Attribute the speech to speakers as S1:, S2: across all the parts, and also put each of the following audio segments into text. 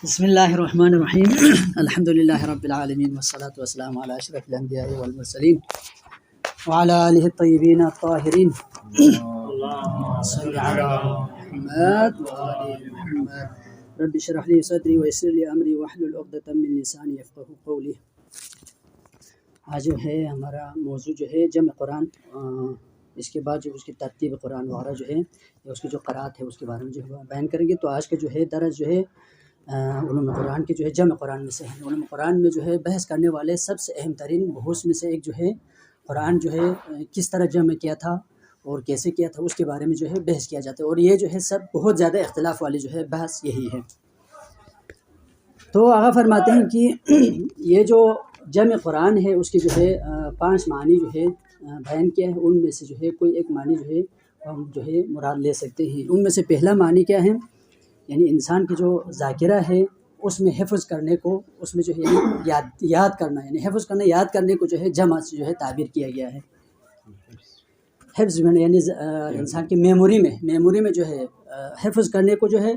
S1: بسم اللہ الرحمن الرحیم الحمد للہ رب العالمین والصلاة والسلام علی اشرف الانبیاء والمرسلین وعلی آلہ الطیبین الطاہرین صلی علی محمد وآل محمد رب اشرح لی صدری ویسر لی امری واحلل عقدۃ من لسانی یفقہوا قولی۔ آج جو ہے ہمارا موضوع جو ہے جمع قرآن، اس کے بعد جو اس کی ترتیب قرآن وغیرہ جو ہے یا اس کی جو قرأت ہے اس کے بارے میں جو ہے بیان کریں گے۔ تو آج کا جو ہے درس جو ہے علوم قرآن کے جو ہے جمع قرآن میں سے ہے۔ علوم قرآن میں جو ہے بحث کرنے والے سب سے اہم ترین بحوث میں سے ایک جو ہے قرآن جو ہے کس طرح جمع کیا تھا اور کیسے کیا تھا اس کے بارے میں جو ہے بحث کیا جاتا ہے، اور یہ جو ہے سب بہت زیادہ اختلاف والی جو ہے بحث یہی ہے۔ تو آغا فرماتے ہیں کہ یہ جو جمع قرآن ہے اس کی جو ہے 5 معنی جو ہے بیان کیا ہے، ان میں سے جو ہے کوئی ایک معنی جو ہے ہم جو ہے مراد لے سکتے ہیں۔ ان میں سے پہلا معنی کیا ہے، یعنی انسان کی جو ذاکرہ ہے اس میں حفظ کرنے کو، اس میں جو ہے یاد کرنا، یعنی حفظ کرنا یاد کرنے کو جو ہے جمع سے جو ہے تعبیر کیا گیا ہے۔ حفظ میں یعنی انسان کی میموری میں جو ہے حفظ کرنے کو جو ہے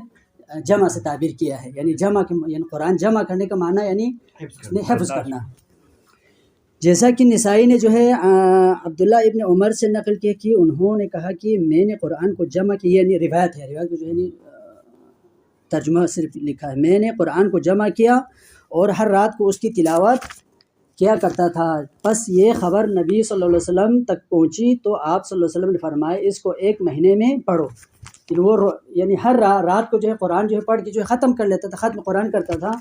S1: جمع سے تعبیر کیا ہے، یعنی یعنی قرآن جمع کرنے کا معنی یعنی حفظ کرنا۔ جیسا کہ نسائی نے جو ہے عبداللہ ابن عمر سے نقل کیا کہ انہوں نے کہا کہ میں نے قرآن کو جمع کیا، یعنی روایت کو جو ہے ترجمہ صرف لکھا ہے، میں نے قرآن کو جمع کیا اور ہر رات کو اس کی تلاوت کیا کرتا تھا۔ پس یہ خبر نبی صلی اللہ علیہ وسلم تک پہنچی تو آپ صلی اللہ علیہ وسلم نے فرمایا اس کو 1 مہینے میں پڑھو۔ وہ یعنی ہر رات کو جو ہے قرآن جو ہے پڑھ کے جو ہے ختم کر لیتا تھا، ختم قرآن کرتا تھا۔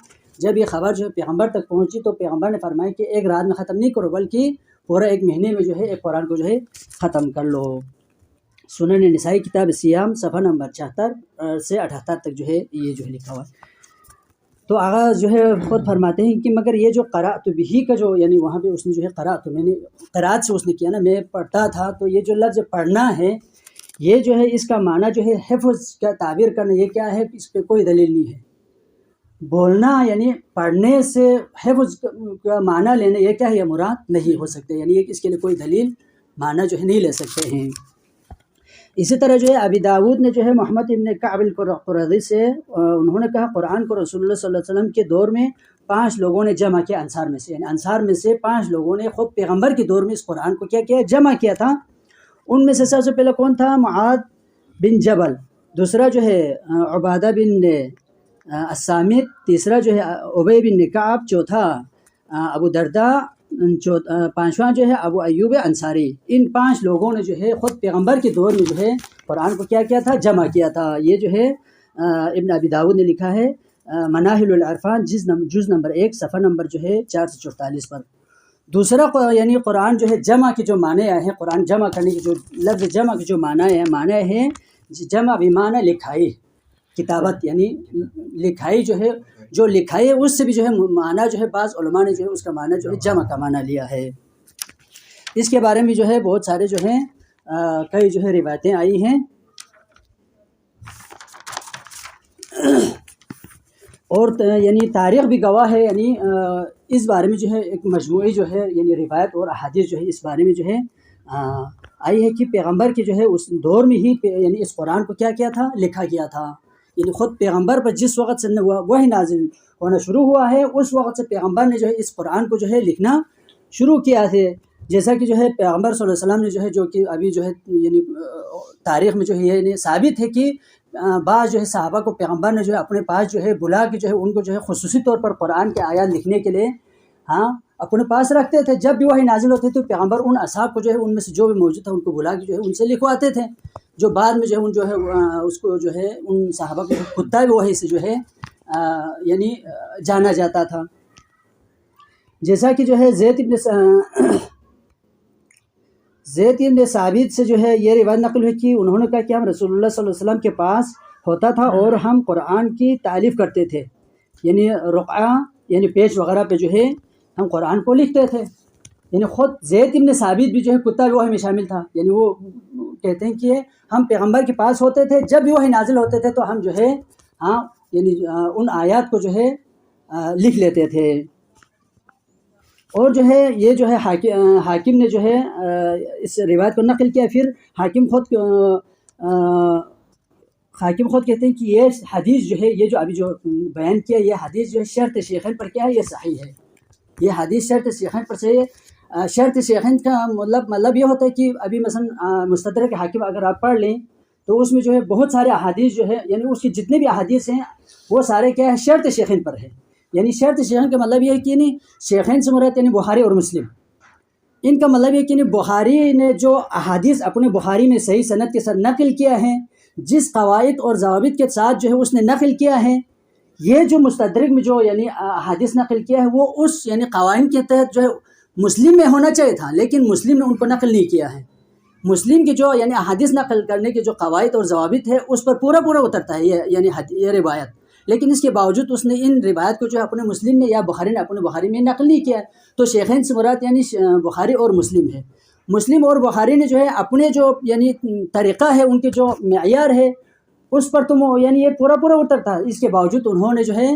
S1: جب یہ خبر جو ہے پیغمبر تک پہنچی تو پیغمبر نے فرمایا کہ 1 رات میں ختم نہیں کرو، بلکہ پورا 1 مہینے میں جو ہے ایک قرآن کو جو ہے ختم کر لو۔ سنن نسائی کتاب سیام صفحہ نمبر 76 سے 78 تک جو ہے یہ جو ہے لکھا ہوا ہے۔ تو آغاز جو ہے خود فرماتے ہیں کہ مگر یہ جو قرأت بھی کا جو یعنی وہاں پہ اس نے جو ہے قرأت میں نے قرأت سے اس نے کیا نا، میں پڑھتا تھا، تو یہ جو لفظ پڑھنا ہے یہ جو ہے اس کا معنی جو ہے حفظ کا تعبیر کرنا، یہ کیا ہے، اس پہ کوئی دلیل نہیں ہے۔ بولنا یعنی پڑھنے سے حفظ کا معنی لینا یہ کیا ہے، یہ مراد نہیں ہو سکتے، یعنی اس کے لیے کوئی دلیل معنی جو ہے نہیں لے سکتے ہیں۔ اسی طرح جو ہے ابی داود نے جو ہے محمد ابن کعب القرظی سے انہوں نے کہا قرآن کو رسول اللہ صلی اللہ علیہ وسلم کے دور میں 5 لوگوں نے جمع کیا، انصار میں سے، یعنی انصار میں سے 5 لوگوں نے خود پیغمبر کے دور میں اس قرآن کو کیا کیا، جمع کیا تھا۔ ان میں سے سب سے پہلے کون تھا، معاذ بن جبل، دوسرا جو ہے عبادہ بن الصامت، تیسرا جو ہے ابی بن کعب، چوتھا ابو درداء، 5واں جو ہے ابو ایوب انصاری۔ ان 5 لوگوں نے جو ہے خود پیغمبر کے دور میں جو ہے قرآن کو کیا کیا تھا، جمع کیا تھا۔ یہ جو ہے ابن ابی داود نے لکھا ہے مناہل العرفان جز نمبر 1 صفحہ نمبر جو ہے 444 پر۔ دوسرا یعنی قرآن جو ہے جمع کے جو معنی آئے ہیں، قرآن جمع کرنے کی جو لفظ جمع کے جو معنی ہے جمع بمعنی لکھائی، کتابت، یعنی لکھائی جو ہے، جو لکھائی ہے اس سے بھی جو ہے معنی جو ہے بعض علماء نے جو ہے اس کا معنی جو ہے جمع کا معنی لیا ہے۔ اس کے بارے میں جو ہے بہت سارے جو ہیں کئی جو ہے روایتیں آئی ہیں، اور یعنی تاریخ بھی گواہ ہے، یعنی اس بارے میں جو ہے ایک مجموعی جو ہے یعنی روایت اور احادیث جو ہے اس بارے میں جو ہے آئی ہے کہ پیغمبر کے جو ہے اس دور میں ہی یعنی اس قرآن کو کیا کیا تھا، لکھا گیا تھا۔ یعنی خود پیغمبر پر جس وقت سے وحی نازل ہونا شروع ہوا ہے اس وقت سے پیغمبر نے جو ہے اس قرآن کو جو ہے لکھنا شروع کیا ہے۔ جیسا کہ جو ہے پیغمبر صلی اللہ علیہ وسلم نے جو ہے جو کہ ابھی جو ہے یعنی تاریخ میں جو ہے یہ ثابت ہے کہ بعض جو ہے صحابہ کو پیغمبر نے جو ہے اپنے پاس جو ہے بلا کے جو ہے ان کو جو ہے خصوصی طور پر قرآن کے آیات لکھنے کے لیے اپنے پاس رکھتے تھے۔ جب بھی وحی نازل ہوتے تو پیغمبر ان اصحاب کو جو ہے ان میں سے جو بھی موجود تھا ان کو بلا کے جو ہے ان سے لکھواتے تھے، جو بعد میں جو ہے ان جو ہے اس کو جو ہے ان صحابہ کو کتاب وحی سے جو ہے یعنی جانا جاتا تھا۔ جیسا کہ جو ہے زید ابن ثابت سے جو ہے یہ روایت نقل ہوئی کہ انہوں نے کہا کہ ہم رسول اللہ صلی اللہ علیہ وسلم کے پاس ہوتا تھا اور ہم قرآن کی تالیف کرتے تھے، یعنی رقعہ یعنی پیج وغیرہ پہ جو ہے ہم قرآن کو لکھتے تھے۔ یعنی خود زید ابن ثابت بھی جو ہے کتاب وحی میں شامل تھا، یعنی وہ کہتے ہیں کہ ہم پیغمبر کے پاس ہوتے تھے، جب بھی وحی نازل ہوتے تھے تو ہم جو ہے یعنی ان آیات کو جو ہے لکھ لیتے تھے۔ اور جو ہے یہ جو ہے حاکم نے جو ہے اس روایت کو نقل کیا، پھر حاکم خود حاکم خود کہتے ہیں کہ یہ حدیث جو ہے، یہ جو ابھی جو بیان کیا، یہ حدیث جو ہے شرط شیخین پر کیا ہے، یہ صحیح ہے. یہ حدیث شرط شیخین پر صحیح ہے. شرط شیخین کا مطلب یہ ہوتا ہے کہ ابھی مثلا مستدرک حاکم اگر آپ پڑھ لیں تو اس میں جو ہے بہت سارے احادیث جو ہے، یعنی اس کی جتنے بھی احادیث ہیں وہ سارے کیا ہے، شرط شیخین پر ہے. یعنی شرط شیخین کا مطلب یہ ہے کہ یعنی شیخین سے مراد یعنی بخاری اور مسلم. ان کا مطلب یہ کہ یعنی بخاری نے جو احادیث اپنے بخاری میں صحیح سند کے ساتھ نقل کیا ہے، جس قواعد اور ضوابط کے ساتھ جو ہے اس نے نقل کیا ہے، یہ جو مستدرک میں جو یعنی احادیث نقل کیا ہے وہ اس یعنی قوانین کے تحت جو ہے مسلم میں ہونا چاہیے تھا، لیکن مسلم نے ان کو نقل نہیں کیا ہے. مسلم کے جو یعنی احادیث نقل کرنے کے جو قواعد اور ضوابط ہے اس پر پورا اترتا ہے یہ روایت، لیکن اس کے باوجود اس نے ان روایت کو جو ہے اپنے مسلم میں یا بخاری نے اپنے بخاری میں نقل نہیں کیا ہے. تو شیخین سے مراد یعنی بخاری اور مسلم ہے. مسلم اور بخاری نے جو ہے اپنے جو یعنی طریقہ ہے، ان کے جو معیار ہے اس پر تو یعنی یہ پورا اترتا ہے. اس کے باوجود انہوں نے جو ہے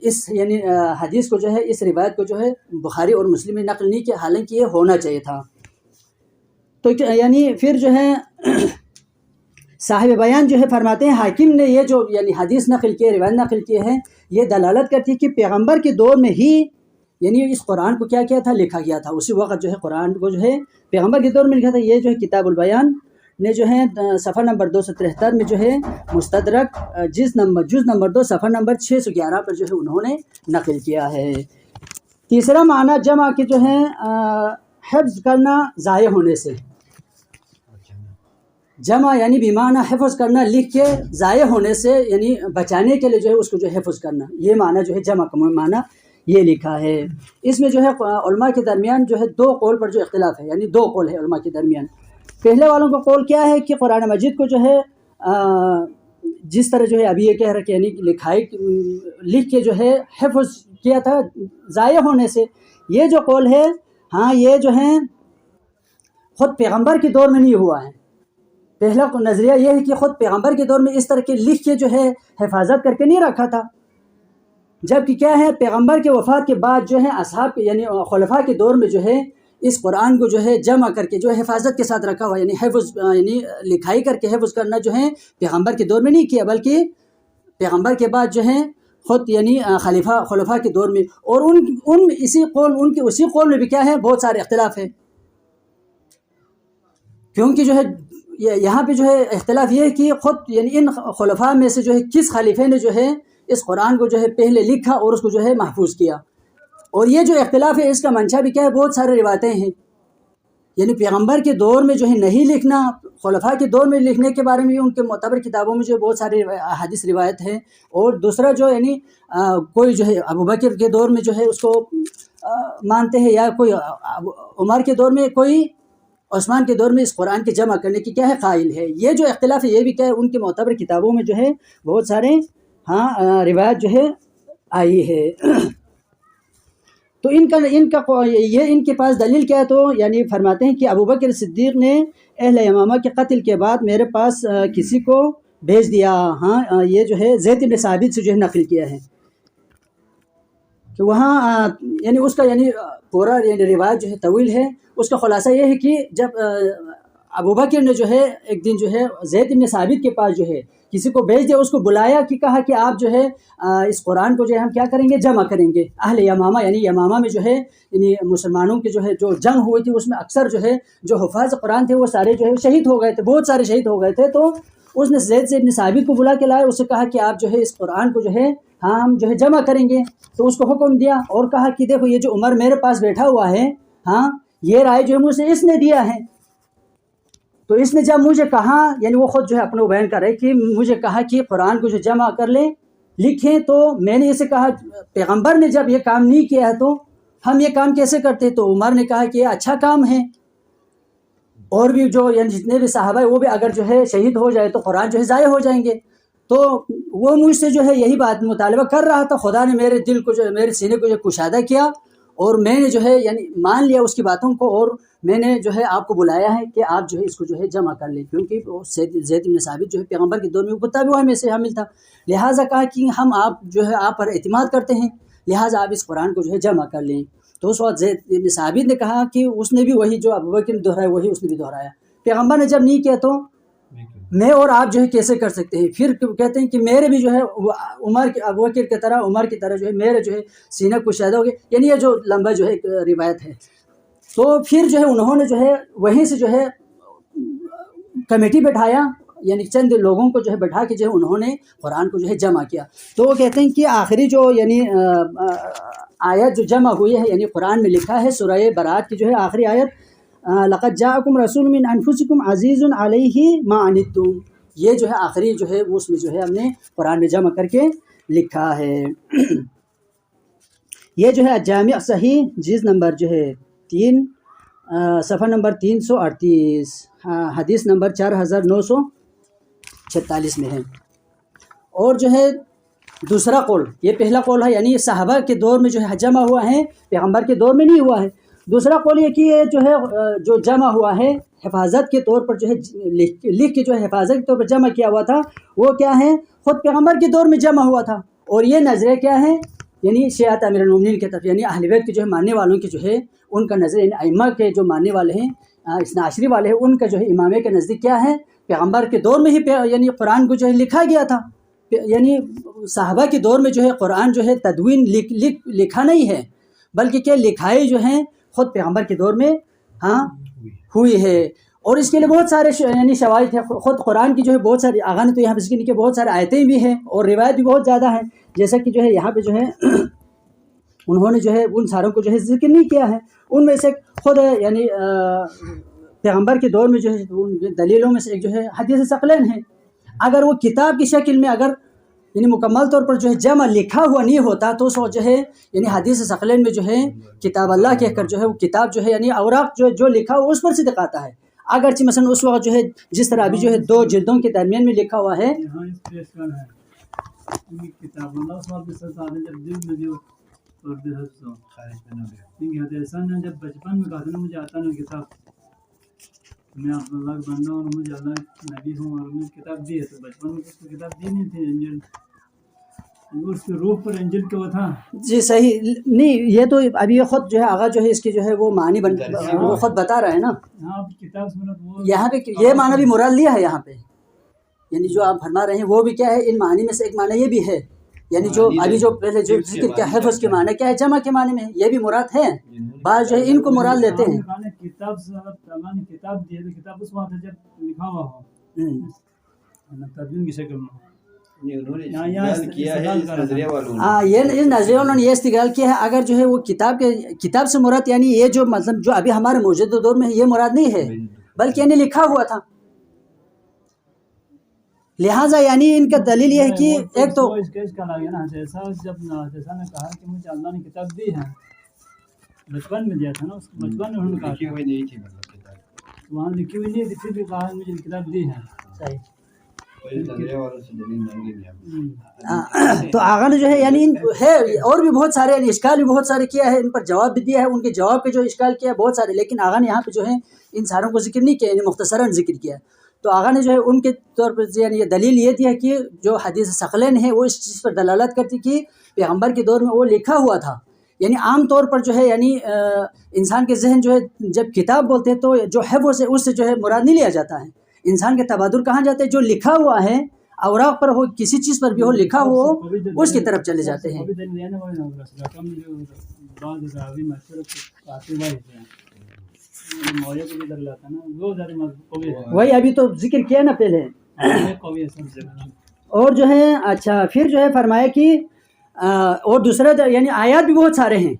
S1: اس یعنی حدیث کو جو ہے، اس روایت کو جو ہے بخاری اور مسلم نے نقل نہیں کیا، حالانکہ یہ ہونا چاہیے تھا. تو یعنی پھر جو ہے صاحب بیان جو ہے فرماتے ہیں حاکم نے یہ جو یعنی حدیث نقل کیے، روایت نقل کیے ہیں، یہ دلالت کرتی ہے کہ پیغمبر کے دور میں ہی یعنی اس قرآن کو کیا تھا، لکھا گیا تھا. اسی وقت جو ہے قرآن کو جو ہے پیغمبر کے دور میں لکھا تھا. یہ جو ہے کتاب البیان نے جو ہے صفحہ نمبر 273 میں جو ہے مستدرک جز نمبر 2 صفحہ نمبر 611 پر جو ہے انہوں نے نقل کیا ہے. تیسرا معنی جمع کے جو ہے حفظ کرنا ضائع ہونے سے. جمع یعنی بیمانہ حفظ کرنا، لکھ کے ضائع ہونے سے یعنی بچانے کے لیے جو ہے اس کو جو ہے حفظ کرنا. یہ معنی جو ہے جمع کا معنی یہ لکھا ہے. اس میں جو ہے علماء کے درمیان جو ہے 2 قول پر جو اختلاف ہے، یعنی 2 قول ہے علماء کے درمیان. پہلے والوں کا قول کیا ہے کہ قرآن مجید کو جو ہے جس طرح جو ہے ابھی یہ کہہ رہا کہ یعنی لکھ کے جو ہے حفظ کیا تھا ضائع ہونے سے. یہ جو قول ہے ہاں یہ جو ہے خود پیغمبر کے دور میں نہیں ہوا ہے. پہلا نظریہ یہ ہے کہ خود پیغمبر کے دور میں اس طرح کے لکھ کے جو ہے حفاظت کر کے نہیں رکھا تھا، جبکہ کیا ہے پیغمبر کے وفات کے بعد جو ہے اصحاب یعنی خلفاء کے دور میں جو ہے اس قرآن کو جو ہے جمع کر کے جو ہے حفاظت کے ساتھ رکھا ہوا، یعنی حفظ یعنی لکھائی کر کے حفظ کرنا جو ہے پیغمبر کے دور میں نہیں کیا، بلکہ پیغمبر کے بعد جو ہے خود یعنی خلفاء کے دور میں. اور ان کے اسی قول میں بھی کیا ہے بہت سارے اختلاف ہے، کیونکہ جو ہے یہاں پہ جو ہے اختلاف یہ ہے کہ خود یعنی ان خلفاء میں سے جو ہے کس خلیفے نے جو ہے اس قرآن کو جو ہے پہلے لکھا اور اس کو جو ہے محفوظ کیا. اور یہ جو اختلاف ہے اس کا منشا بھی کیا ہے، بہت سارے روایتیں ہیں. یعنی پیغمبر کے دور میں جو ہے نہیں لکھنا، خلفاء کے دور میں لکھنے کے بارے میں ان کے معتبر کتابوں میں جو بہت سارے حدیث روایت ہیں. اور دوسرا جو یعنی کوئی جو ہے ابوبکر کے دور میں جو ہے اس کو مانتے ہیں، یا کوئی عمر کے دور میں، کوئی عثمان کے دور میں اس قرآن کے جمع کرنے کی کیا ہے قائل ہے. یہ جو اختلاف ہے یہ بھی کیا ہے ان کے معتبر کتابوں میں جو ہے بہت سارے روایت جو ہے آئی ہے. تو ان کے پاس دلیل کیا ہے، تو یعنی فرماتے ہیں کہ ابوبکر صدیق نے اہل یمامہ کے قتل کے بعد میرے پاس کسی کو بھیج دیا. یہ جو ہے زید بن ثابت سے جو ہے نقل کیا ہے کہ وہاں یعنی اس کا یعنی پورا یعنی روایت جو ہے طویل ہے. اس کا خلاصہ یہ ہے کہ جب ابوبکر نے جو ہے ایک دن جو ہے زید بن ثابت کے پاس جو ہے کسی کو بھیج دیا، اس کو بلایا کہ کہا کہ آپ جو ہے اس قرآن کو جو ہے ہم کیا کریں گے، جمع کریں گے. اہل یمامہ یعنی یمامہ میں جو ہے یعنی مسلمانوں کے جو ہے جو جنگ ہوئی تھی اس میں اکثر جو ہے جو حفاظ قرآن تھے وہ سارے جو ہے شہید ہو گئے تھے، بہت سارے شہید ہو گئے تھے. تو اس نے زید بن ثابت کو بلا کے لایا، اس سے کہا کہ آپ جو ہے اس قرآن کو جو ہے ہم جو ہے جمع کریں گے. تو اس کو حکم دیا اور کہا کہ دیکھو یہ جو عمر میرے پاس بیٹھا ہوا ہے، یہ رائے جو ہے مجھ سے اس نے دیا ہے. تو اس نے جب مجھے کہا، یعنی وہ خود جو ہے اپنے بیان کر رہے کہ مجھے کہا کہ قرآن کو جو جمع کر لیں، لکھیں، تو میں نے اسے کہا پیغمبر نے جب یہ کام نہیں کیا ہے تو ہم یہ کام کیسے کرتے. تو عمر نے کہا کہ یہ اچھا کام ہے، اور بھی جو یعنی جتنے بھی صحابہ ہیں وہ بھی اگر جو ہے شہید ہو جائے تو قرآن جو ہے ضائع ہو جائیں گے. تو وہ مجھ سے جو ہے یہی بات مطالبہ کر رہا تھا. خدا نے میرے دل کو جو ہے میرے سینے کو جو کشادہ کیا، اور میں نے جو ہے یعنی مان لیا اس کی باتوں کو، اور میں نے جو ہے آپ کو بلایا ہے کہ آپ جو ہے اس کو جو ہے جمع کر لیں، کیونکہ زید بن ثابت جو ہے پیغمبر کے دور میں کتا بھی وہ میں سے حامل تھا. لہٰذا کہا کہ ہم آپ جو ہے آپ پر اعتماد کرتے ہیں، لہٰذا آپ اس قرآن کو جو ہے جمع کر لیں. تو اس وقت زید بن ثابت نے کہا کہ اس نے بھی وہی جو ابوبکر نے دہرایا وہی اس نے بھی دہرایا. پیغمبر نے جب نہیں کیا تو میں اور آپ جو ہے کیسے کر سکتے ہیں؟ پھر کہتے ہیں کہ میرے بھی جو ہے عمر ابو بکر کی طرح عمر کی طرح جو ہے میرے جو ہے سینہ کشادہ ہو گیا، یعنی یہ جو لمبا جو ہے ایک روایت ہے۔ تو پھر جو ہے انہوں نے جو ہے وہیں سے جو ہے کمیٹی بٹھایا، یعنی چند لوگوں کو جو ہے بٹھا کے جو ہے انہوں نے قرآن کو جو ہے جمع کیا۔ تو وہ کہتے ہیں کہ آخری جو یعنی آیت جو جمع ہوئی ہے، یعنی قرآن میں لکھا ہے سورہ برات کی جو ہے آخری آیت، لقد جاءکم رسول من انفسکم عزیز علیہ ما عنتم، یہ جو ہے آخری جو ہے اس میں جو ہے ہم نے قرآن میں جمع کر کے لکھا ہے۔ یہ جو ہے جامع صحیح جز نمبر جو ہے 3 صفحہ نمبر 338 حدیث نمبر 4946 میں ہے۔ اور جو ہے دوسرا قول، یہ پہلا قول ہے یعنی صحابہ کے دور میں جو ہے جمع ہوا ہے، پیغمبر کے دور میں نہیں ہوا ہے۔ دوسرا قول یہ کہ یہ جو ہے جو جمع ہوا ہے حفاظت کے طور پر جو ہے لکھ کے جو ہے حفاظت کے طور پر جمع کیا ہوا تھا، وہ کیا ہے؟ خود پیغمبر کے دور میں جمع ہوا تھا۔ اور یہ نظریں کیا ہے؟ یعنی شیعہ امیر المومنین کی طرف، یعنی اہل بیت کے جو ہے ماننے والوں کی جو ہے ان کا نظر، یعنی ائمہ کے جو ماننے والے ہیں اثنا عشری والے ہیں، ان کا جو ہے امامے کے نزدیک کیا ہے؟ پیغمبر کے دور میں ہی یعنی قرآن کو جو ہے لکھا گیا تھا، یعنی صحابہ کے دور میں جو ہے قرآن جو ہے تدوین لکھا نہیں ہے، بلکہ کیا لکھائی جو ہیں خود پیغمبر کے دور میں ہوئی ہے۔ اور اس کے لیے بہت سارے یعنی شواہد ہیں، خود قرآن کی جو ہے بہت ساری، آغا نے تو یہاں پہ ذکر کے بہت سارے آیتیں بھی ہیں اور روایت بھی بہت زیادہ ہیں، جیسا کہ جو ہے یہاں پہ جو ہے انہوں نے جو ہے ان ساروں کو جو ہے ذکر نہیں کیا ہے۔ ان میں سے خود یعنی پیغمبر کے دور میں جو ہے دلیلوں میں سے ایک جو ہے حدیث ثقلین ہے۔ اگر وہ کتاب کی شکل میں اگر یعنی مکمل طور پر جو ہے جمع لکھا ہوا نہیں ہوتا تو اس وقت جو ہے یعنی حدیث ثقلین میں جو ہے کتاب اللہ کہہ کر جو ہے وہ کتاب جو ہے یعنی اوراق جو لکھا ہوا اس پر صدق آتا ہے، اگرچہ مثلا اس وقت جو ہے جس طرح ابھی جو ہے 2 جلدوں کے درمیان میں لکھا ہوا ہے۔
S2: جب بچپن میں کہا تھا نا مجھے آتا نا کتاب، میں اللہ کا بندہ ہوں، مجھے اللہ نبی ہوں اور مجھے کتاب دی ہے، تو بچپن میں اس کو کتاب دی نہیں تھی، انجیل اس کے روح پر انجیل کا وہ تھا۔
S1: جی صحیح نہیں، یہ تو ابھی یہ خود جو ہے آغا جو ہے اس کی جو ہے وہ معنی وہ خود بتا رہا ہے نا،
S2: ہاں کتاب سنت وہ
S1: یہاں پہ یہ معنی بھی مراد لیا ہے یہاں پہ، یعنی جو آپ فرما رہے ہیں وہ بھی کیا ہے، ان معنی میں سے ایک معنی یہ بھی ہے، یعنی جو ابھی جو پہلے جو ذکر کیا ہے حفظ کے معنی کیا ہے، جمع کے معنی میں یہ بھی مراد ہے، بعض جو ہے ان کو مراد لیتے ہیں۔
S2: کتاب سے اللہ نے کتاب دی ہے تو کتاب اس وقت جب لکھا ہوا ہو تدوین کی شکل میں،
S1: ہاں یہ اس نظریہ انہوں نے یہ استدلال کیا ہے، اگر جو ہے وہ کتاب سے مراد یعنی یہ جو مطلب جو ابھی ہمارے موجودہ دور میں ہے یہ مراد نہیں ہے، بلکہ یعنی لکھا ہوا تھا، لہٰذا یعنی ان کا دلیل یہ ہے کہ ایک تو
S2: جیسا نے کہا کہ مجھے اللہ نے کتاب دی ہے، بچپن میں دیا تھا نا، اس کو بچپن میں انہوں نے کہا وہاں لکھی ہوئی نہیں تھی، پھر بھی کہا مجھے کتاب دی ہے۔
S1: صحیح۔ تو آغا نے جو ہے یعنی ہے اور بھی بہت سارے یعنی اشکال بھی بہت سارے کیا ہے، ان پر جواب بھی دیا ہے، ان کے جواب پہ جو اشکال کیا ہے بہت سارے، لیکن آغا نے یہاں پہ جو ہے ان ساروں کو ذکر نہیں کیا، یعنی مختصراً ذکر کیا۔ تو آغا نے جو ہے ان کے طور پر یعنی یہ دلیل یہ دی ہے کہ جو حدیث ثقلین ہے وہ اس چیز پر دلالت کرتی کہ پیغمبر کے دور میں وہ لکھا ہوا تھا، یعنی عام طور پر جو ہے یعنی انسان کے ذہن جو ہے جب کتاب بولتے ہیں تو جو ہے وہ سے اس سے جو ہے مراد نہیں لیا جاتا ہے، انسان کے تبادر کہاں جاتے ہیں؟ جو لکھا ہوا ہے اوراق پر ہو، کسی چیز پر بھی ہو لکھا ہوا ہو اس کی طرف چلے جاتے ہیں۔ وہی ابھی تو ذکر کیا نا پہلے۔ اور جو ہے اچھا پھر جو ہے فرمایا کہ اور دوسرا یعنی آیات بھی بہت سارے ہیں،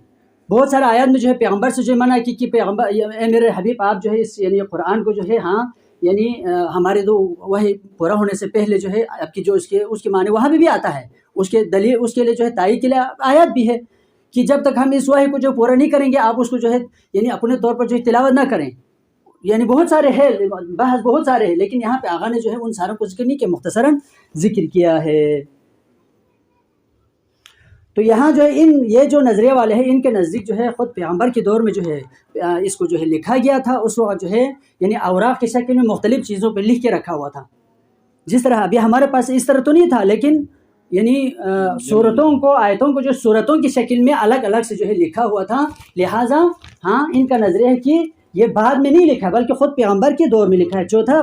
S1: بہت سارے آیات میں جو ہے پیغمبر سے جو منع کی کہ پیغمبر اے میرے حبیب آپ جو ہے اس یعنی قرآن کو جو ہے ہاں یعنی ہمارے دو وہی پورا ہونے سے پہلے جو ہے آپ کی جو اس کے معنی وہاں بھی آتا ہے، اس کے دلیل اس کے لیے جو ہے تائید کے لیے آیات بھی ہے کہ جب تک ہم اس وحی کو جو پورا نہیں کریں گے آپ اس کو جو ہے یعنی اپنے طور پر جو ہے تلاوت نہ کریں، یعنی بہت سارے ہیں بحث بہت سارے ہیں، لیکن یہاں پہ آغا نے جو ہے ان ساروں کو ذکر نہیں کیا، مختصراً ذکر کیا ہے۔ تو یہاں جو ہے یہ جو نظریے والے ہیں ان کے نزدیک جو ہے خود پیغمبر کے دور میں جو ہے اس کو جو ہے لکھا گیا تھا، اس وقت جو ہے یعنی اوراق کی شکل میں مختلف چیزوں پہ لکھ کے رکھا ہوا تھا، جس طرح ابھی ہمارے پاس اس طرح تو نہیں تھا، لیکن یعنی صورتوں کو آیتوں کو جو صورتوں کی شکل میں الگ الگ سے جو ہے لکھا ہوا تھا، لہٰذا ہاں ان کا نظریہ ہے کہ یہ بعد میں نہیں لکھا بلکہ خود پیغمبر کے دور میں لکھا ہے۔ چوتھا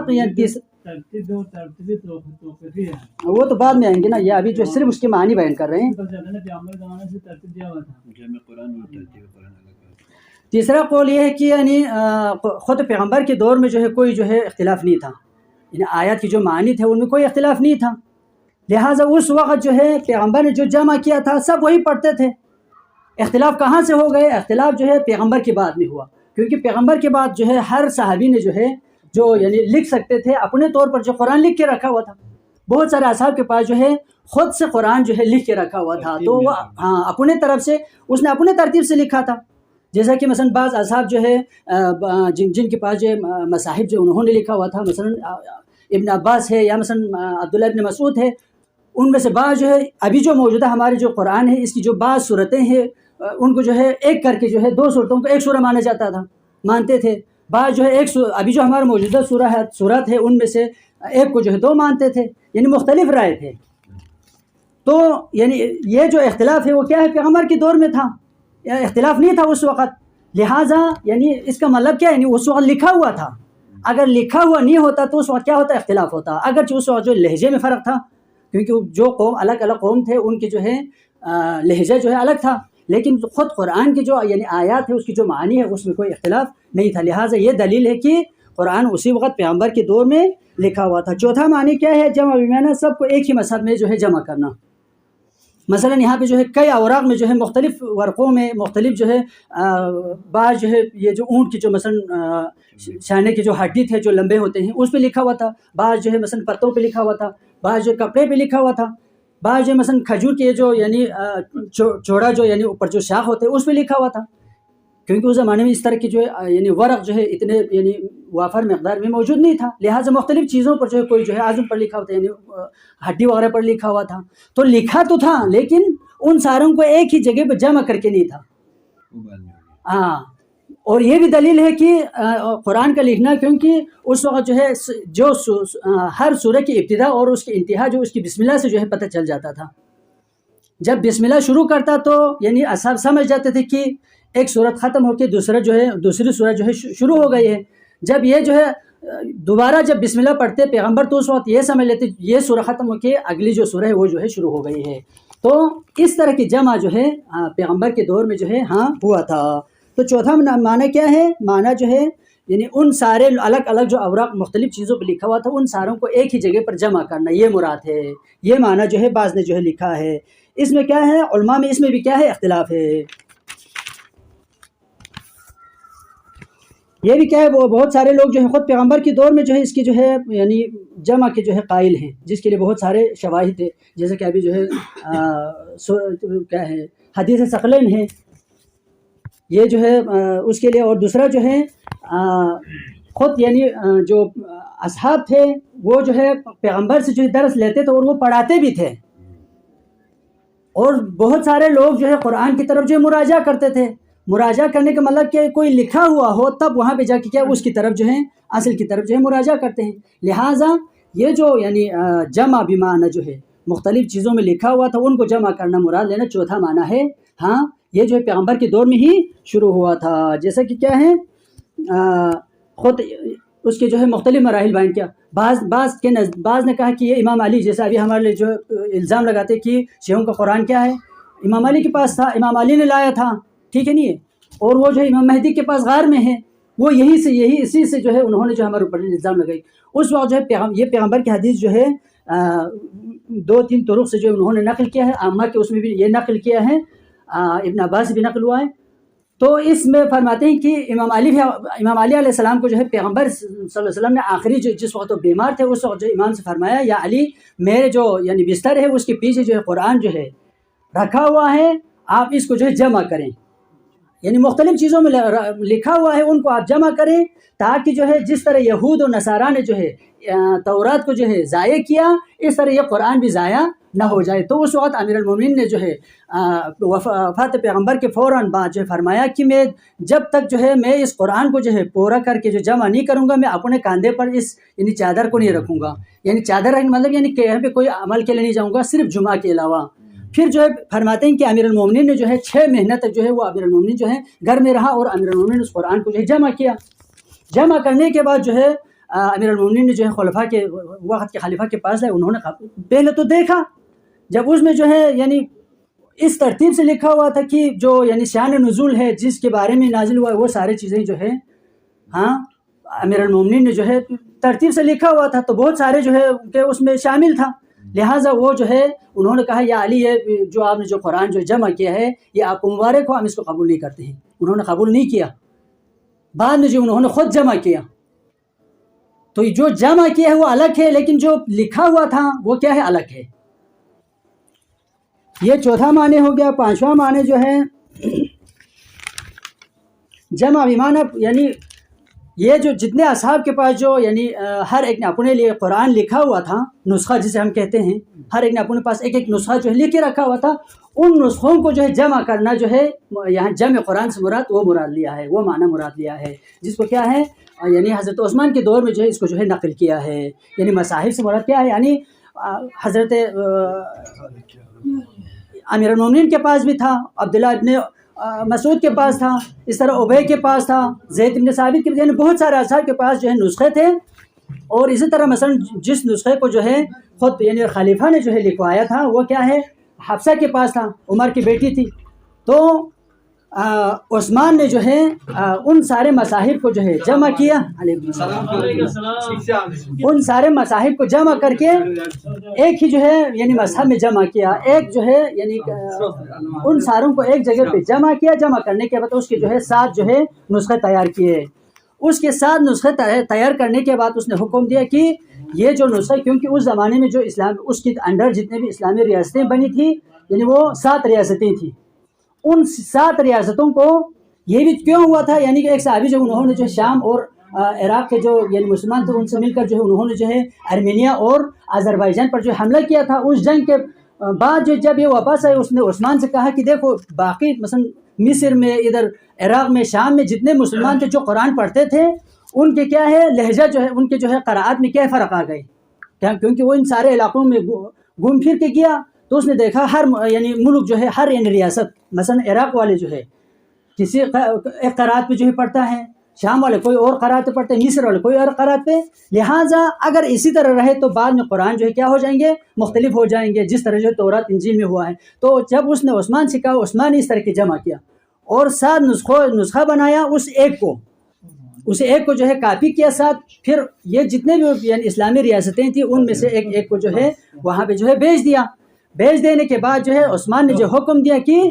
S2: ترتیب اور ترتیبی توقیفی ہے.
S1: وہ تو بعد میں آئیں گے نا، یہ ابھی جو صرف اس کے معنی بیان کر رہے ہیں.
S2: پیغمبر زمانے سے ترتیب دیا ہوا تھا.
S3: جامع قرآن اور ترتیب قرآن الگ ہے.
S1: تیسرا قول یہ ہے کہ یعنی خود پیغمبر کے دور میں جو ہے کوئی جو ہے اختلاف نہیں تھا، یعنی آیات کی جو معنی تھے ان میں کوئی اختلاف نہیں تھا، لہٰذا اس وقت جو ہے پیغمبر نے جو جمع کیا تھا سب وہی پڑھتے تھے. اختلاف کہاں سے ہو گئے؟ اختلاف جو ہے پیغمبر کے بعد میں ہوا، کیونکہ پیغمبر کے بعد جو ہے ہر صحابی نے جو ہے جو یعنی لکھ سکتے تھے اپنے طور پر جو قرآن لکھ کے رکھا ہوا تھا. بہت سارے اصحاب کے پاس جو ہے خود سے قرآن جو ہے لکھ کے رکھا ہوا تھا، تو وہ اپنے طرف سے اس نے اپنے ترتیب سے لکھا تھا. جیسا کہ مثلا بعض اصحاب جو ہے جن کے پاس جو مصاحف جو انہوں نے لکھا ہوا تھا، مثلا ابن عباس ہے یا مثلا عبداللہ ابن مسعود ہے، ان میں سے بعض جو ہے ابھی جو موجودہ ہمارے جو قرآن ہے اس کی جو بعض صورتیں ہیں ان کو جو ہے ایک کر کے جو ہے 2 صورتوں کو ایک سورہ مانا جاتا تھا، مانتے تھے. بعض جو ہے ابھی جو ہمارا موجودہ صورت ہے ان میں سے ایک کو جو ہے 2 مانتے تھے، یعنی مختلف رائے تھے. تو یعنی یہ جو اختلاف ہے وہ کیا ہے؟ پیغمبر کے دور میں تھا، اختلاف نہیں تھا اس وقت، لہٰذا یعنی اس کا مطلب کیا ہے؟ یعنی اس وقت لکھا ہوا تھا. اگر لکھا ہوا نہیں ہوتا تو اس وقت کیا ہوتا؟ اختلاف ہوتا. اگرچہ اس وقت جو لہجے میں فرق تھا، کیونکہ جو قوم الگ الگ قوم تھے ان کے جو ہے لہجہ جو ہے الگ تھا، لیکن خود قرآن کی جو یعنی آیات ہے اس کی جو معنی ہے اس میں کوئی اختلاف نہیں تھا. لہٰذا یہ دلیل ہے کہ قرآن اسی وقت پیغمبر کے دور میں لکھا ہوا تھا. چوتھا معنی کیا ہے؟ جمع بمعنی سب کو ایک ہی مذہب میں جو ہے جمع کرنا. مثلا یہاں پہ جو ہے کئی اوراق میں جو ہے مختلف ورقوں میں مختلف جو ہے بعض جو ہے یہ جو اونٹ کی جو مثلا شانے کی جو ہڈی تھے جو لمبے ہوتے ہیں اس پہ لکھا ہوا تھا، بعض جو ہے مثلا پتوں پہ لکھا ہوا تھا، بعض جو کپڑے پہ لکھا ہوا تھا، بعض جو مثلا کھجور کے جو یعنی چوڑا جو یعنی اوپر جو شاخ ہوتے ہیں اس پہ لکھا ہوا تھا، کیونکہ اس زمانے میں اس طرح کی جو ہے یعنی ورق جو ہے اتنے یعنی وافر مقدار میں موجود نہیں تھا، لہٰذا مختلف چیزوں پر جو ہے کوئی جو ہے آزم پر لکھا ہوتا ہے یعنی ہڈی وغیرہ پر لکھا ہوا تھا. تو لکھا تو تھا لیکن ان ساروں کو ایک ہی جگہ پہ جمع کر کے نہیں تھا. ہاں، اور یہ بھی دلیل ہے کہ قرآن کا لکھنا، کیونکہ اس وقت جو ہے جو ہر سورہ کی ابتدا اور اس کی انتہا جو اس کی بسم اللہ سے جو ہے پتہ چل جاتا تھا. جب بسم اللہ شروع کرتا تو یعنی اصحاب سمجھ جاتے تھے کہ ایک سورت ختم ہو کے دوسری سورہ جو ہے شروع ہو گئی ہے. جب یہ جو ہے دوبارہ جب بسم اللہ پڑھتے پیغمبر تو اس وقت یہ سمجھ لیتے یہ سورہ ختم ہو کے اگلی جو سورہ ہے وہ جو ہے شروع ہو گئی ہے. تو اس طرح کی جمع جو ہے پیغمبر کے دور میں جو ہے ہوا تھا. تو چوتھا معنی کیا ہے؟ معنی جو ہے یعنی ان سارے الگ الگ جو اوراق مختلف چیزوں پہ لکھا ہوا تھا ان ساروں کو ایک ہی جگہ پر جمع کرنا، یہ مراد ہے. یہ معنی جو ہے بعض نے جو ہے لکھا ہے. اس میں کیا ہے؟ علماء میں اس میں بھی کیا ہے؟ اختلاف ہے. یہ بھی کیا ہے؟ وہ بہت سارے لوگ جو ہے خود پیغمبر کے دور میں جو ہے اس کی جو ہے یعنی جمع کے جو ہے قائل ہیں، جس کے لیے بہت سارے شواہد ہیں، جیسے کہ ابھی جو ہے کیا ہے حدیث ثقلین ہے یہ جو ہے اس کے لیے. اور دوسرا جو ہے خود یعنی جو اصحاب تھے وہ جو ہے پیغمبر سے جو ہے درس لیتے تھے اور وہ پڑھاتے بھی تھے، اور بہت سارے لوگ جو ہے قرآن کی طرف جو ہے مراجعہ کرتے تھے. مراجعہ کرنے کا مطلب کہ کوئی لکھا ہوا ہو تب وہاں پہ جا کے کیا اس کی طرف جو ہے اصل کی طرف جو ہے مراجعہ کرتے ہیں. لہٰذا یہ جو یعنی جمع بمعنی جو ہے مختلف چیزوں میں لکھا ہوا تھا ان کو جمع کرنا مراد لینا چوتھا معنی ہے. یہ جو ہے پیغمبر کے دور میں ہی شروع ہوا تھا. جیسا کہ کیا ہے خود اس کے جو ہے مختلف مراحل بیان کیا. بعض نے کہا کہ یہ امام علی، جیسا ابھی ہمارے لیے جو الزام لگاتے کہ شیعوں کا قرآن کیا ہے امام علی کے پاس تھا، امام علی نے لایا تھا، ٹھیک ہے نہیں، اور وہ جو ہے امام مہدی کے پاس غار میں ہے، وہ اسی سے جو ہے انہوں نے جو ہمارے اوپر الزام لگائی. اس وقت جو ہے یہ پیغمبر کی حدیث جو ہے 2-3 طرق سے جو انہوں نے نقل کیا ہے. عامہ کے اس میں بھی یہ نقل کیا ہے، ابن عباس سے بھی نقل ہوا ہے. تو اس میں فرماتے ہیں کہ امام علی علیہ السلام کو جو ہے پیغمبر صلی اللہ علیہ وسلم نے آخری جس وقت وہ بیمار تھے اس وقت جو امام سے فرمایا یا علی میرے جو یعنی بستر ہے اس کے پیچھے جو ہے قرآن جو ہے رکھا ہوا ہے، آپ اس کو جو ہے جمع کریں، یعنی مختلف چیزوں میں لکھا ہوا ہے ان کو آپ جمع کریں تاکہ جو ہے جس طرح یہود و نصارہ نے جو ہے تورات کو جو ہے ضائع کیا اس طرح یہ قرآن بھی ضائع نہ ہو جائے. تو اس وقت امیر المومنین نے جو ہے وفات پیغمبر کے فوراً بعد جو ہے فرمایا کہ میں جب تک جو ہے میں اس قرآن کو جو ہے پورا کر کے جو جمع نہیں کروں گا میں اپنے کاندھے پر اس یعنی چادر کو نہیں رکھوں گا. یعنی چادر رکھنے مطلب یعنی کہ یہاں پہ کوئی عمل کے لیے نہیں جاؤں گا صرف جمعہ کے علاوہ. پھر جو ہے فرماتے ہیں کہ امیر المومنین نے جو ہے 6 مہینہ تک جو ہے وہ امیر المومنین جو ہے گھر میں رہا اور امیر المومنین نے اس قرآن کو جو ہے جمع کیا. جمع کرنے کے بعد جو ہے امیر المومنین نے جو ہے خلفاء کے وقت کے خلیفہ کے پاس لائے، انہوں نے پہلے تو دیکھا، جب اس میں جو ہے یعنی اس ترتیب سے لکھا ہوا تھا کہ جو یعنی شان نزول ہے جس کے بارے میں نازل ہوا ہے وہ ساری چیزیں جو ہے امیر المومنین نے جو ہے ترتیب سے لکھا ہوا تھا، تو بہت سارے جو ہے کہ اس میں شامل تھا، لہٰذا وہ جو ہے انہوں نے کہا یا علی یہ جو آپ نے جو قرآن جو جمع کیا ہے یہ آپ کو مبارک ہو، ہم اس کو قبول نہیں کرتے ہیں۔ انہوں نے قبول نہیں کیا، بعد میں جو انہوں نے خود جمع کیا، تو جو جمع کیا ہے وہ الگ ہے، لیکن جو لکھا ہوا تھا وہ کیا ہے، الگ ہے۔ یہ چوتھا معنی ہو گیا۔ پانچواں معنی جو ہے جمع بمعنی یعنی یہ جو جتنے اصحاب کے پاس جو یعنی ہر ایک نے اپنے لیے قرآن لکھا ہوا تھا، نسخہ جسے ہم کہتے ہیں، ہر ایک نے اپنے پاس ایک ایک نسخہ جو ہے لکھ کے رکھا ہوا تھا، ان نسخوں کو جو ہے جمع کرنا جو ہے یہاں جمع قرآن سے مراد وہ مراد لیا ہے، وہ معنی مراد لیا ہے، جس کو کیا ہے یعنی حضرت عثمان کے دور میں جو ہے اس کو جو ہے نقل کیا ہے۔ یعنی مصاحف سے مراد کیا ہے، یعنی حضرت امیر المومنین کے پاس بھی تھا، عبداللہ ابن مسعود کے پاس تھا، اس طرح ابی کے پاس تھا، زید بن ثابت کے، یعنی بہت سارے اصحاب کے پاس جو ہے نسخے تھے، اور اسی طرح مثلا جس نسخے کو جو ہے خود یعنی خلیفہ نے جو ہے لکھوایا تھا وہ کیا ہے حفصہ کے پاس تھا، عمر کی بیٹی تھی، تو عثمان نے جو ہے ان سارے مصاحف کو جو ہے جمع کیا، ان سارے مصاحف کو جمع کر کے ایک ہی جو ہے یعنی مذہب میں جمع کیا، ایک جو ہے یعنی ان ساروں کو ایک جگہ پہ جمع کیا، جمع کرنے کے بعد اس کے جو ہے 7 جو ہے نسخے تیار کیے، اس کے 7 نسخے تیار کرنے کے بعد اس نے حکم دیا کہ یہ جو نسخے، کیونکہ اس زمانے میں جو اسلام اس کے انڈر جتنے بھی اسلامی ریاستیں بنی تھی یعنی وہ 7 ریاستیں تھیں، ان 7 ریاستوں کو یہ بھی کیوں ہوا تھا، یعنی کہ ایک صحابی جو انہوں نے جو شام اور عراق کے جو یعنی مسلمان تھے ان سے مل کر جو ہے انہوں نے جو ہے ارمینیا اور آذربائیجان پر جو حملہ کیا تھا، اس جنگ کے بعد جو جب یہ واپس آئے اس نے عثمان سے کہا کہ دیکھو باقی مثلا مصر میں، ادھر عراق میں، شام میں جتنے مسلمان تھے جو قرآن پڑھتے تھے ان کے کیا ہے لہجہ جو ہے ان کے جو ہے قراءات میں کیا فرق آ گئی، کیونکہ وہ ان سارے علاقوں میں گھوم پھر کے گیا، تو اس نے دیکھا ہر یعنی ملک جو ہے ہر یعنی ریاست، مثلا عراق والے جو ہے کسی ایک قرات پہ جو ہے پڑھتا ہے، شام والے کوئی اور قرات پہ پڑھتے ہیں، مصر والے کوئی اور قرات پہ، لہٰذا اگر اسی طرح رہے تو بعد میں قرآن جو ہے کیا ہو جائیں گے، مختلف ہو جائیں گے، جس طرح جو تورات انجیل میں ہوا ہے۔ تو جب اس نے عثمان سے کہا، عثمان نے اس طرح کی جمع کیا اور 7 نسخہ بنایا، اسے ایک کو جو ہے کاپی کیا ساتھ، پھر یہ جتنے بھی یعنی اسلامی ریاستیں تھیں ان میں سے ایک کو جو ہے وہاں پہ جو ہے بھیج دیا۔ بھیج دینے کے بعد جو ہے عثمان نے جو حکم دیا کہ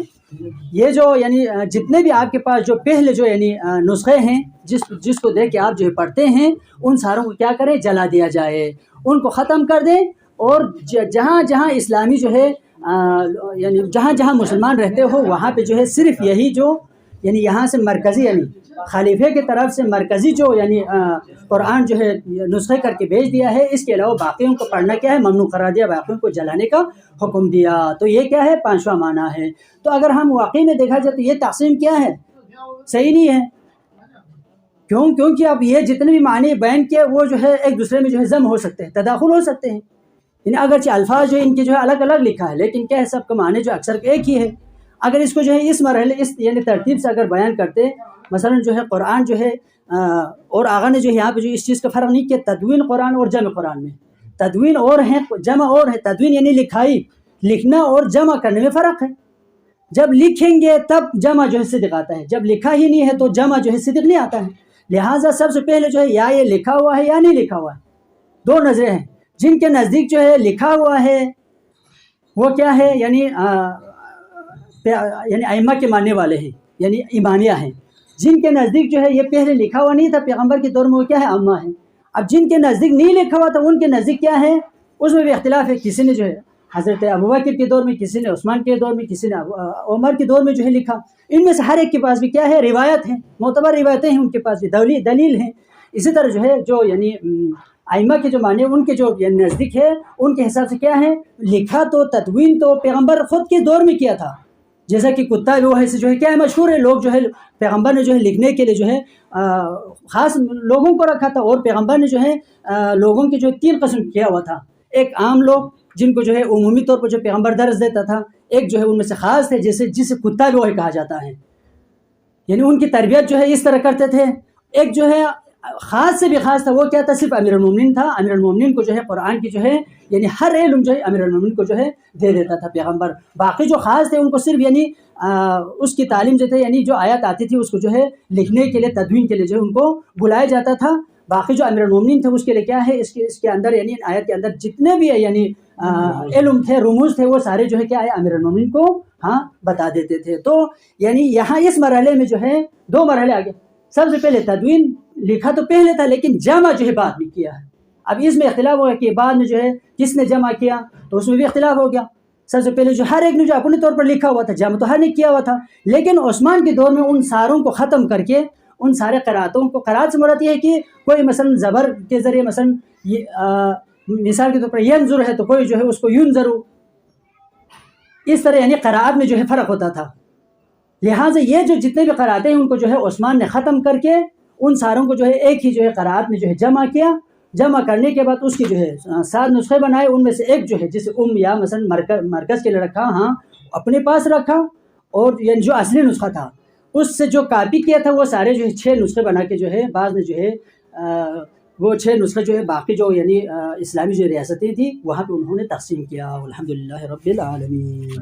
S1: یہ جو یعنی جتنے بھی آپ کے پاس جو پہلے جو یعنی نسخے ہیں جس کو دیکھ کے آپ جو ہے پڑھتے ہیں ان ساروں کو کیا کریں، جلا دیا جائے، ان کو ختم کر دیں، اور جہاں جہاں اسلامی جو ہے یعنی جہاں جہاں مسلمان رہتے ہو وہاں پہ جو ہے صرف یہی جو یعنی یہاں سے مرکزی یعنی خلیفے کی طرف سے مرکزی جو یعنی قرآن جو ہے نسخے کر کے بھیج دیا ہے، اس کے علاوہ باقیوں کو پڑھنا کیا ہے ممنوع قرار دیا، باقیوں کو جلانے کا حکم دیا۔ تو یہ کیا ہے 5واں معنی ہے۔ تو اگر ہم واقعی میں دیکھا جائے تو یہ تقسیم کیا ہے، صحیح نہیں ہے، کیونکہ اب یہ جتنے بھی معنی بیان کیے وہ جو ہے ایک دوسرے میں جو ہے ضم ہو سکتے ہیں، تداخل ہو سکتے ہیں، یعنی اگرچہ الفاظ جو ان کے جو ہے الگ الگ لکھا ہے لیکن کیا ہے سب کا معنی جو اکثر ایک ہی ہے۔ اگر اس کو جو ہے اس مرحلے اس یعنی ترتیب سے اگر بیان کرتے، مثلا جو ہے قرآن جو ہے اور آغا نے جو یہاں پہ جو اس چیز کا فرق نہیں کیا، تدوین قرآن اور جمع قرآن میں تدوین اور ہے، جمع اور ہے۔ تدوین یعنی لکھائی، لکھنا اور جمع کرنے میں فرق ہے، جب لکھیں گے تب جمع جو ہے صدق آتا ہے، جب لکھا ہی نہیں ہے تو جمع جو ہے صدق نہیں آتا ہے۔ لہٰذا سب سے پہلے جو ہے یا یہ لکھا ہوا ہے یا نہیں لکھا ہوا ہے، 2 نظریں ہیں۔ جن کے نزدیک جو ہے لکھا ہوا ہے وہ کیا ہے، یعنی ائمہ کے ماننے والے ہیں، یعنی امامیہ ہیں۔ جن کے نزدیک جو ہے یہ پہلے لکھا ہوا نہیں تھا پیغمبر کے دور میں وہ کیا ہے عامہ ہے۔ اب جن کے نزدیک نہیں لکھا ہوا تھا ان کے نزدیک کیا ہے، اس میں بھی اختلاف ہے، کسی نے جو ہے حضرت ابوبکر کے دور میں، کسی نے عثمان کے دور میں، کسی نے عمر کے دور میں جو ہے لکھا۔ ان میں سے ہر ایک کے پاس بھی کیا ہے روایت ہے، معتبر روایتیں ہیں، ان کے پاس بھی دلیل ہیں۔ اسی طرح جو ہے جو یعنی ائمہ کے جو معنی ان کے جو یعنی نزدیک ہے ان کے حساب سے کیا ہے، لکھا تو تدوین تو پیغمبر خود کے دور میں کیا تھا، جیسا کہ کتا وہ ہے جو ہے کیا ہے مشہور ہے، لوگ جو ہے پیغمبر نے جو ہے لکھنے کے لیے جو ہے خاص لوگوں کو رکھا تھا، اور پیغمبر نے جو ہے لوگوں کے جو 3 قسم کیا ہوا تھا۔ ایک عام لوگ جن کو جو ہے عمومی طور پر جو پیغمبر درس دیتا تھا، ایک جو ہے ان میں سے خاص تھے جسے کتا وہ کہا جاتا ہے، یعنی ان کی تربیت جو ہے اس طرح کرتے تھے۔ ایک جو ہے خاص سے بھی خاص تھا، وہ کیا تھا؟ صرف امیر المومنین تھا. امیر المومنین کو جو ہے قرآن کی جو ہے یعنی ہر علم جو ہے امیر المومنین کو جو ہے دے دیتا تھا پیغمبر. باقی جو خاص تھے ان کو صرف یعنی اس کی تعلیم جو تھے یعنی جو آیات آتی تھی اس کو جو ہے لکھنے کے لیے، تدوین کے لیے جو ہے ان کو بلایا جاتا تھا. باقی جو امیر المومنین تھے اس کے لیے کیا ہے، اس کے اندر یعنی آیت کے اندر جتنے بھی یعنی علم تھے، رموز تھے، وہ سارے جو ہے کیا ہے امیر المومنین کو بتا دیتے تھے. تو یعنی یہاں اس مرحلے میں جو ہے 2 مرحلے آگے. سب سے پہلے تدوین لکھا تو پہلے تھا لیکن جمع جو ہے بعد میں کیا ہے. اب اس میں اختلاف ہو گیا کہ بعد میں جو ہے کس نے جمع کیا، تو اس میں بھی اختلاف ہو گیا. سب سے پہلے جو ہر ایک نے جو اپنے طور پر لکھا ہوا تھا، جمع تو ہر نے کیا ہوا تھا، لیکن عثمان کے دور میں ان ساروں کو ختم کر کے ان سارے قراتوں کو، قرات سے مراد یہ ہے کہ کوئی مثلا زبر کے ذریعے مثلا مثال کے طور پر ینظر ہے تو کوئی جو ہے اس کو ینظر، اس طرح یعنی قرات میں جو ہے فرق ہوتا تھا. لہٰذا یہ جو جتنے بھی قراتیں ہیں ان کو جو ہے عثمان نے ختم کر کے ان ساروں کو جو ہے ایک ہی جو ہے قرات میں جو ہے جمع کیا. جمع کرنے کے بعد اس کی جو ہے 7 نسخے بنائے. ان میں سے ایک جو ہے جسے یا مثلا مرکز کے لیے رکھا، اپنے پاس رکھا، اور یعنی جو اصلی نسخہ تھا اس سے جو کاپی کیا تھا وہ سارے جو ہے 6 نسخے بنا کے جو ہے بعض نے جو ہے وہ 6 نسخے جو ہے باقی جو یعنی اسلامی جو ریاستیں تھیں وہاں پہ انہوں نے تقسیم کیا. الحمدللہ رب العالمین.